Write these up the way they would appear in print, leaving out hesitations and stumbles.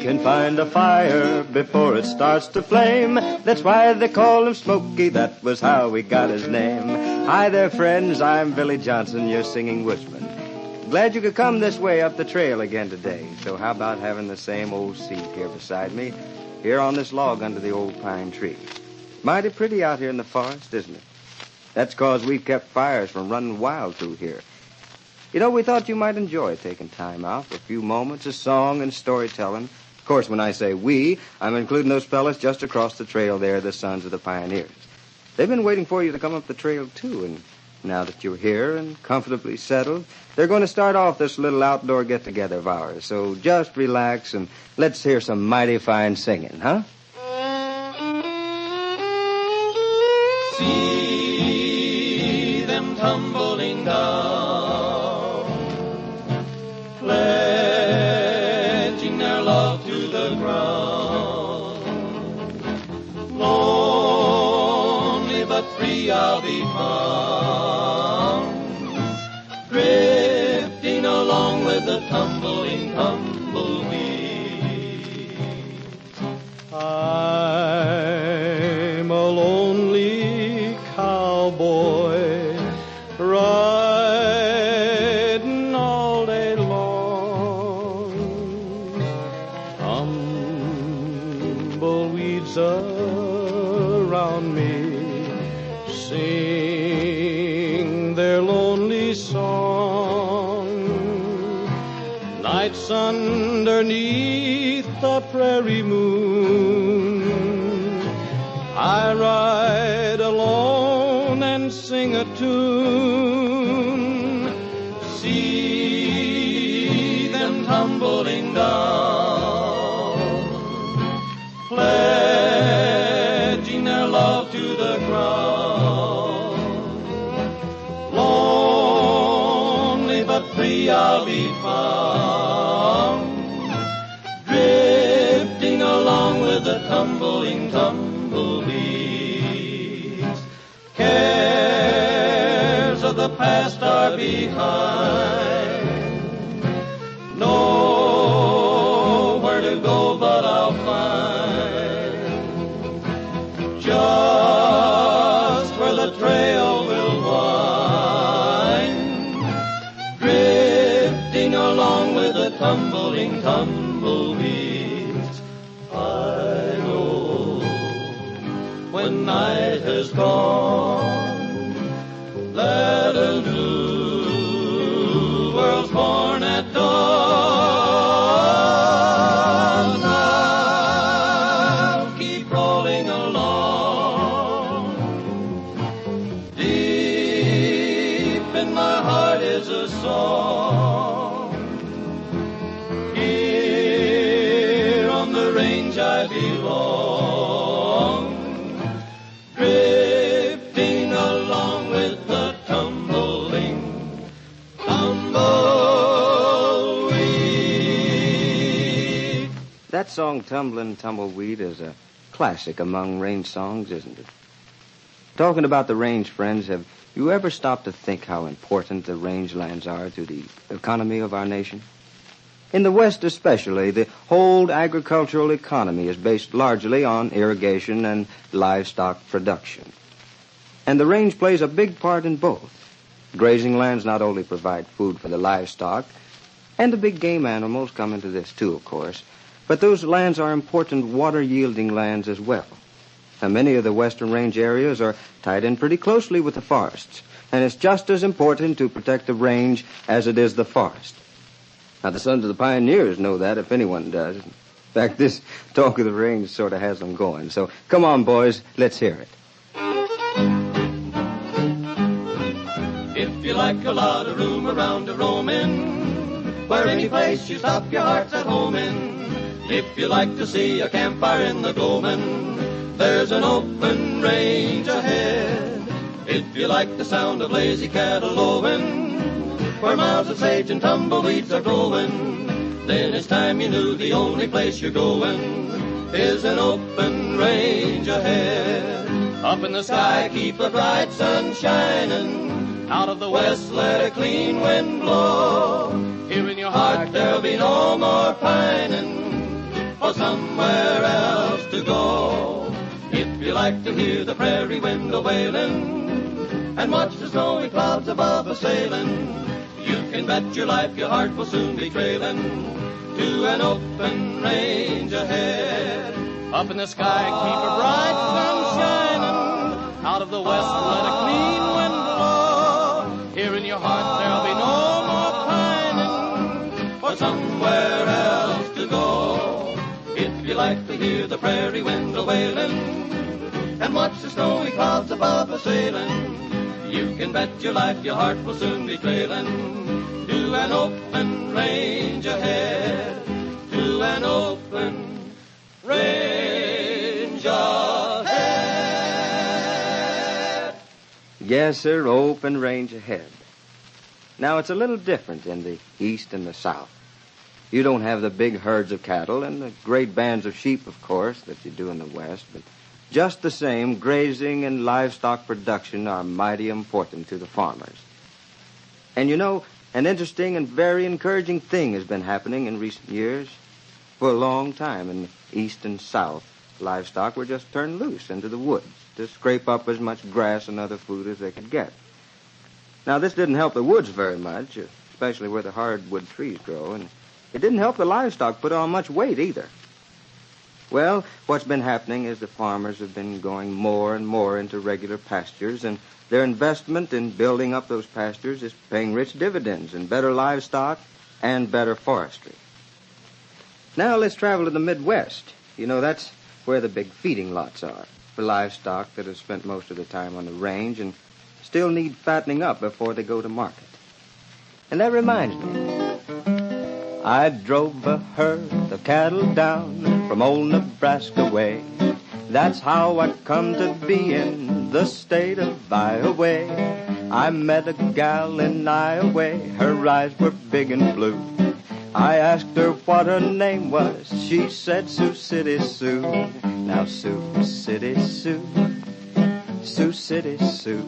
can find a fire before it starts to flame. That's why they call him Smokey. That was how he got his name. Hi there, friends. I'm Billy Johnson, your singing woodsman. Glad you could come this way up the trail again today. So how about having the same old seat here beside me, here on this log under the old pine tree? Mighty pretty out here in the forest, isn't it? That's 'cause we've kept fires from running wild through here. You know, we thought you might enjoy taking time out for a few moments of song and storytelling. Of course, when I say we, I'm including those fellas just across the trail there, the Sons of the Pioneers. They've been waiting for you to come up the trail, too, and now that you're here and comfortably settled, they're going to start off this little outdoor get-together of ours. So just relax and let's hear some mighty fine singing, huh? See them tumbling down, pledging their love to the ground. Lonely but free I'll be found, drifting along with the tumbling tumbleweeds. I'm a lonely cowboy riding all day long. Tumbleweeds around me sing their lonely song. Nights underneath the prairie moon, I ride alone and sing a tune. See them tumbling down, pledging their love to the ground. Lonely but free I'll be found, drifting along with the tumbling tumbleweeds. Cares of the past are behind, nowhere to go but I'll find just where the trail will wind, drifting along with the tumbling tumbleweeds. I know when night has gone that a new world's born at dawn. I'll keep rolling along. Deep in my heart is a song. Here on the range I belong, drifting along with the tumbling tumbleweed. That song, Tumbling Tumbleweed, is a classic among range songs, isn't it? Talking about the range, friends, have you ever stopped to think how important the rangelands are to the economy of our nation? In the West especially, the whole agricultural economy is based largely on irrigation and livestock production. And the range plays a big part in both. Grazing lands not only provide food for the livestock, and the big game animals come into this too, of course, but those lands are important water-yielding lands as well. Now, many of the western range areas are tied in pretty closely with the forests, and it's just as important to protect the range as it is the forest. Now, the Sons of the Pioneers know that, if anyone does. In fact, this talk of the range sort of has them going. So, come on, boys, let's hear it. If you like a lot of room around a roamin', where any place you stop your heart's at home in. If you like to see a campfire in the gloamin', there's an open range ahead. If you like the sound of lazy cattle lowing, where miles of sage and tumbleweeds are growing, then it's time you knew the only place you're going is an open range ahead. Up in the sky keep a bright sun shining, out of the west let a clean wind blow. Here in your heart there'll be no more pining, for or somewhere else to go. If you like to hear the prairie wind a-wailing and watch the snowy clouds above a-sailing, you can bet your life your heart will soon be trailing to an open range ahead. Up in the sky, keep a bright sun shining. Out of the west, let a clean wind blow. Here in your heart, there'll be no more pining or somewhere else to go. If you like to hear the prairie wind a-wailing and watch the snowy clouds above a-sailing, you can bet your life your heart will soon be trailing to an open range ahead, to an open range ahead. Yes, sir, open range ahead. Now, it's a little different in the east and the south. You don't have the big herds of cattle and the great bands of sheep, of course, that you do in the west, but just the same, grazing and livestock production are mighty important to the farmers. And you know, an interesting and very encouraging thing has been happening in recent years. For a long time in the east and south, livestock were just turned loose into the woods to scrape up as much grass and other food as they could get. Now, this didn't help the woods very much, especially where the hardwood trees grow, and it didn't help the livestock put on much weight either. Well, what's been happening is the farmers have been going more and more into regular pastures, and their investment in building up those pastures is paying rich dividends in better livestock and better forestry. Now let's travel to the Midwest. You know, that's where the big feeding lots are for livestock that have spent most of the time on the range and still need fattening up before they go to market. And that reminds me, I drove a herd of cattle down from old Nebraska way. That's how I come to be in the state of Iowa. I met a gal in Iowa, her eyes were big and blue. I asked her what her name was, she said Sioux City Sue. Now Sioux City Sue, Sioux City Sue,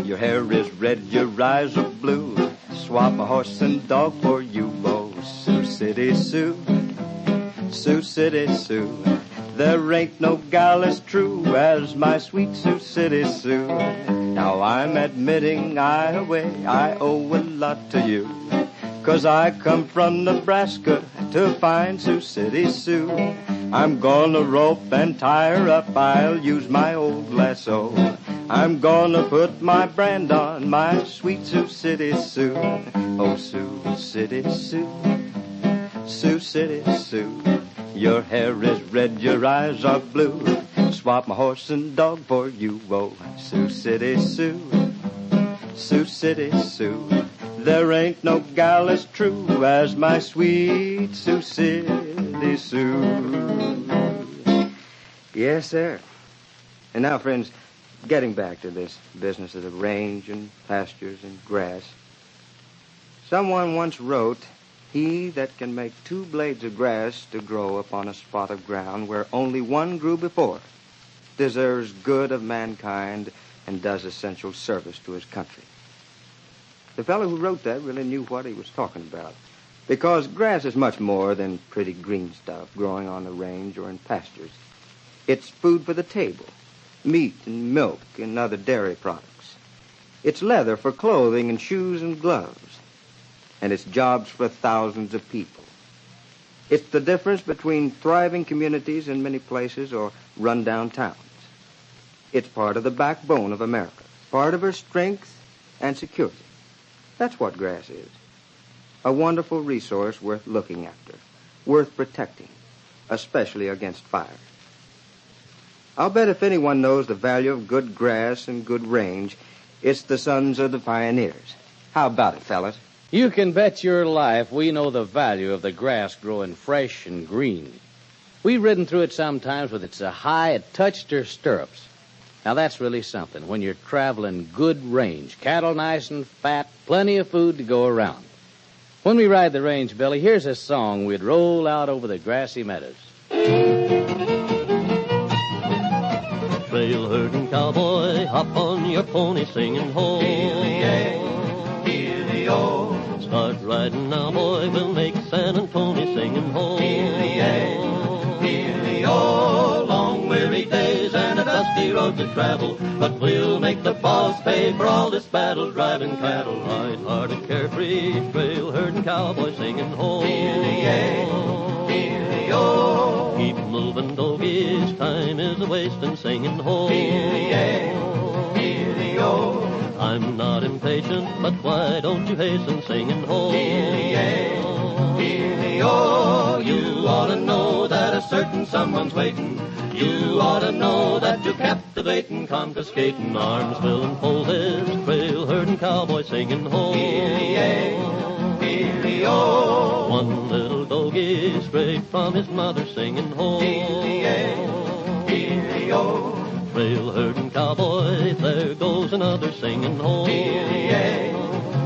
your hair is red, your eyes are blue. Swap a horse and dog for you, oh, Sioux City Sue, Sioux City Sue. There ain't no gal as true as my sweet Sioux City Sue. Now I'm admitting Iowa, I owe a lot to you, 'cause I come from Nebraska to find Sioux City Sue. I'm gonna rope and tie her up, I'll use my old lasso. I'm gonna put my brand on my sweet Sioux City Sue. Oh, Sioux City Sue, Sioux City Sue, your hair is red, your eyes are blue. Swap my horse and dog for you, oh, Sioux City Sue, Sioux City Sue. There ain't no gal as true as my sweet Sioux City Sue. Yes, sir. And now, friends, getting back to this business of the range and pastures and grass. Someone once wrote, "He that can make 2 blades of grass to grow upon a spot of ground where only one grew before deserves good of mankind and does essential service to his country." The fellow who wrote that really knew what he was talking about, because grass is much more than pretty green stuff growing on the range or in pastures. It's food for the table, meat and milk and other dairy products. It's leather for clothing and shoes and gloves. And it's jobs for thousands of people. It's the difference between thriving communities in many places or run-down towns. It's part of the backbone of America, part of her strength and security. That's what grass is. A wonderful resource worth looking after, worth protecting, especially against fire. I'll bet if anyone knows the value of good grass and good range, it's the sons of the pioneers. How about it, fellas? You can bet your life we know the value of the grass growing fresh and green. We've ridden through it sometimes with its high, it touched our stirrups. Now, that's really something when you're traveling good range, cattle nice and fat, plenty of food to go around. When we ride the range, Billy, here's a song we'd roll out over the grassy meadows. Trail herding cowboy, hop on your pony singing ho. Heel-ee-o. Start riding now, boy, we'll make San Antonio singing ho. Heel-ee-o. many roads to travel, but we'll make the boss pay for all this battle driving cattle. Light-hearted, carefree, trail herding cowboy singing ho. Heel-ee-ay, Keep moving, doggies, time is a-wasting, singing ho. heel-ee-ay, I'm not impatient, but why don't you hasten, singing ho. heel-ee-ay, you ought to know that a certain someone's waiting. You ought to know that you're captivating, Confiscating, arms filling full heads, trail herding cowboy singing ho. heel-ee-ay, heel-ee-ay, One little doggy straight from his mother singing ho. heel-ee-ay, heel-ee-ay, Trail herding cowboy, there goes another singing ho. heel-ee-ay,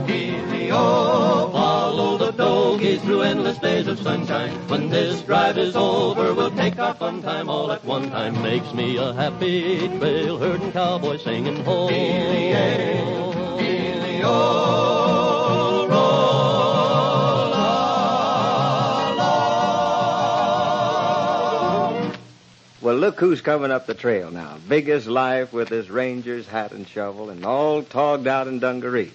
heel-ee-ay, follow the doggies through endless days of sunshine. When this drive is over, we'll take our fun time all at one time. Makes me a happy trail herding cowboy singing ho. Heel-ee-ay, heel-ee-ay, Well, look who's coming up the trail now. Big as life with his ranger's hat and shovel and all togged out in dungarees.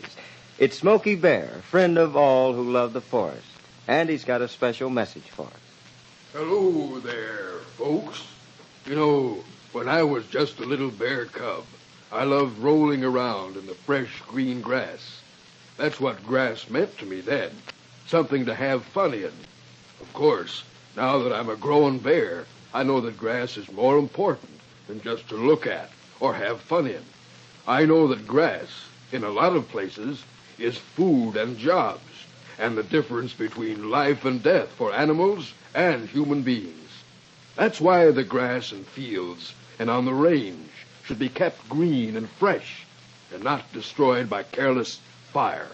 It's Smokey Bear, friend of all who love the forest. And he's got a special message for us. Hello there, folks. You know, when I was just a little bear cub, I loved rolling around in the fresh green grass. That's what grass meant to me then. Something to have fun in. Of course, now that I'm a grown bear, I know that grass is more important than just to look at or have fun in. I know that grass, in a lot of places, is food and jobs, and the difference between life and death for animals and human beings. That's why the grass in fields and on the range should be kept green and fresh and not destroyed by careless fire.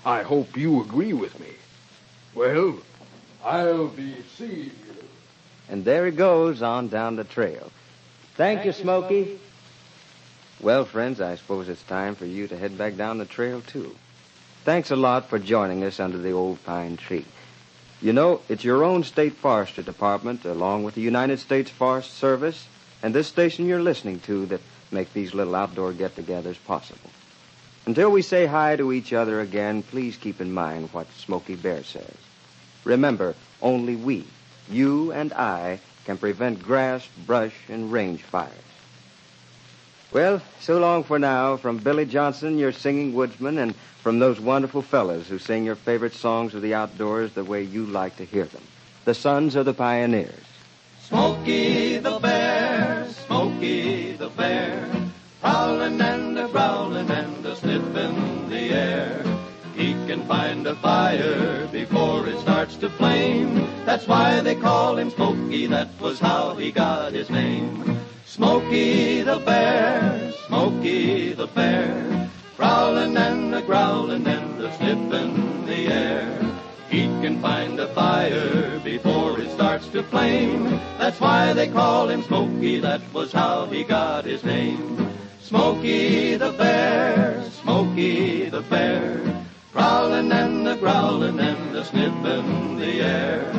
I hope you agree with me. Well, I'll be seeing you. And there he goes on down the trail. Thank you, Smokey. Well, friends, I suppose it's time for you to head back down the trail, too. Thanks a lot for joining us under the old pine tree. You know, it's your own state forestry department, along with the United States Forest Service, and this station you're listening to that make these little outdoor get-togethers possible. Until we say hi to each other again, please keep in mind what Smokey Bear says. Remember, only we, you and I, can prevent grass, brush, and range fires. Well, so long for now from Billy Johnson, your singing woodsman, and from those wonderful fellas who sing your favorite songs of the outdoors the way you like to hear them. The Sons of the Pioneers. Smokey the Bear, Smokey the Bear, prowling and a-growling and a-sniffing the air. He can find a fire before it starts to flame. That's why they call him Smokey, that was how he got his name. Smokey the Bear, Smokey the Bear, prowling and a-growling and a-sniffing the air. He can find a fire before it starts to flame. That's why they call him Smokey, that was how he got his name. Smokey the Bear, Smokey the Bear, prowling and a-growling and a-sniffing the air.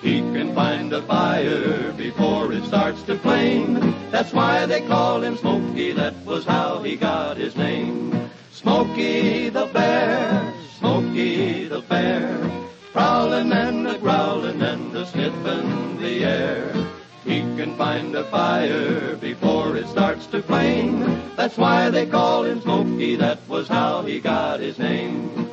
He can find a fire before it starts to flame. That's why they call him Smokey, that was how he got his name. Smokey the Bear, Smokey the Bear, prowling and a-growling and a-sniffing the air. He can find a fire before it starts to flame. That's why they call him Smokey, that was how he got his name.